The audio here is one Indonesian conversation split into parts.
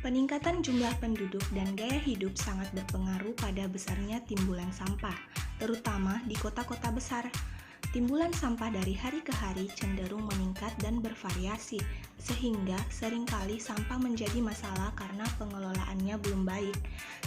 Peningkatan jumlah penduduk dan gaya hidup sangat berpengaruh pada besarnya timbulan sampah, terutama di kota-kota besar. Timbulan sampah dari hari ke hari cenderung meningkat dan bervariasi, sehingga seringkali sampah menjadi masalah karena pengelolaannya belum baik,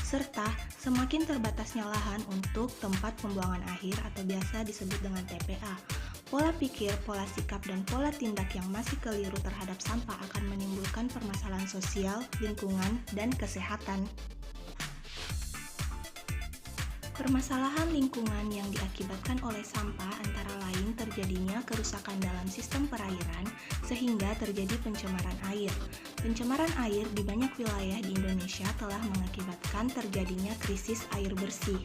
serta semakin terbatasnya lahan untuk tempat pembuangan akhir atau biasa disebut dengan TPA. Pola pikir, pola sikap, dan pola tindak yang masih keliru terhadap sampah akan menimbulkan permasalahan sosial, lingkungan, dan kesehatan. Permasalahan lingkungan yang diakibatkan oleh sampah antara lain terjadinya kerusakan dalam sistem perairan sehingga terjadi pencemaran air. Pencemaran air di banyak wilayah di Indonesia telah mengakibatkan terjadinya krisis air bersih.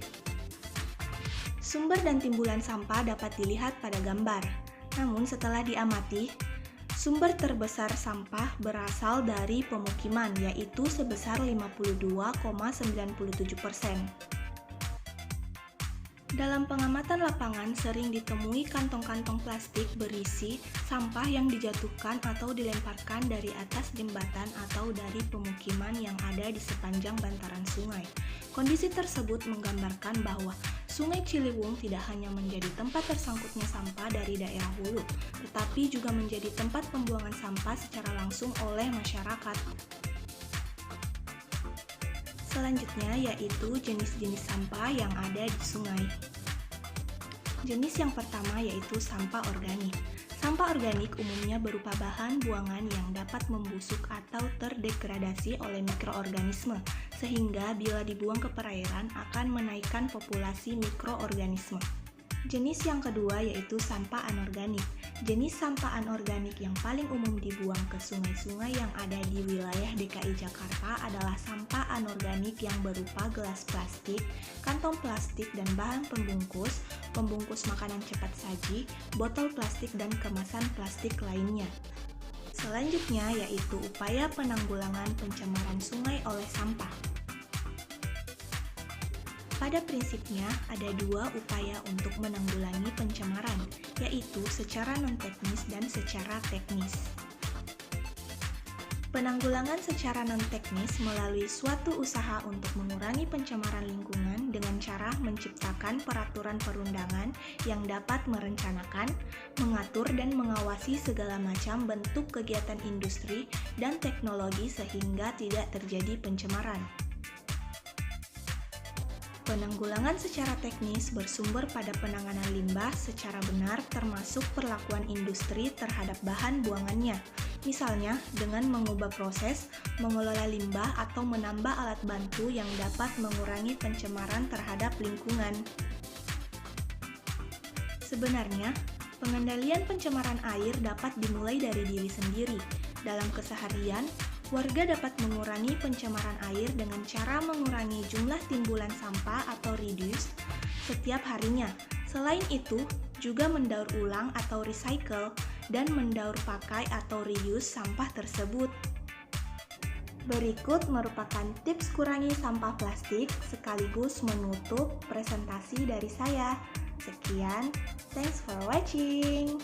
Sumber dan timbulan sampah dapat dilihat pada gambar. Namun setelah diamati, sumber terbesar sampah berasal dari pemukiman, yaitu sebesar 52,97%. Dalam pengamatan lapangan sering ditemui kantong-kantong plastik berisi sampah yang dijatuhkan atau dilemparkan dari atas jembatan atau dari pemukiman yang ada di sepanjang bantaran sungai. Kondisi tersebut menggambarkan bahwa Sungai Ciliwung tidak hanya menjadi tempat tersangkutnya sampah dari daerah hulu, tetapi juga menjadi tempat pembuangan sampah secara langsung oleh masyarakat. Selanjutnya yaitu jenis-jenis sampah yang ada di sungai. Jenis yang pertama yaitu sampah organik. Sampah organik umumnya berupa bahan buangan yang dapat membusuk atau terdegradasi oleh mikroorganisme, sehingga bila dibuang ke perairan akan menaikkan populasi mikroorganisme. Jenis yang kedua yaitu sampah anorganik. Jenis sampah anorganik yang paling umum dibuang ke sungai-sungai yang ada di wilayah DKI Jakarta adalah sampah anorganik yang berupa gelas plastik, kantong plastik dan bahan pembungkus, pembungkus makanan cepat saji, botol plastik dan kemasan plastik lainnya. Selanjutnya yaitu upaya penanggulangan pencemaran sungai oleh sampah. Pada prinsipnya, ada dua upaya untuk menanggulangi pencemaran, yaitu secara non-teknis dan secara teknis. Penanggulangan secara non-teknis melalui suatu usaha untuk mengurangi pencemaran lingkungan dengan cara menciptakan peraturan perundangan yang dapat merencanakan, mengatur dan mengawasi segala macam bentuk kegiatan industri dan teknologi sehingga tidak terjadi pencemaran. Penanggulangan secara teknis bersumber pada penanganan limbah secara benar termasuk perlakuan industri terhadap bahan buangannya. Misalnya, dengan mengubah proses, mengelola limbah atau menambah alat bantu yang dapat mengurangi pencemaran terhadap lingkungan. Sebenarnya, pengendalian pencemaran air dapat dimulai dari diri sendiri. Dalam keseharian, warga dapat mengurangi pencemaran air dengan cara mengurangi jumlah timbulan sampah atau reduce setiap harinya. Selain itu, juga mendaur ulang atau recycle dan mendaur pakai atau reuse sampah tersebut. Berikut merupakan tips kurangi sampah plastik sekaligus menutup presentasi dari saya. Sekian, thanks for watching.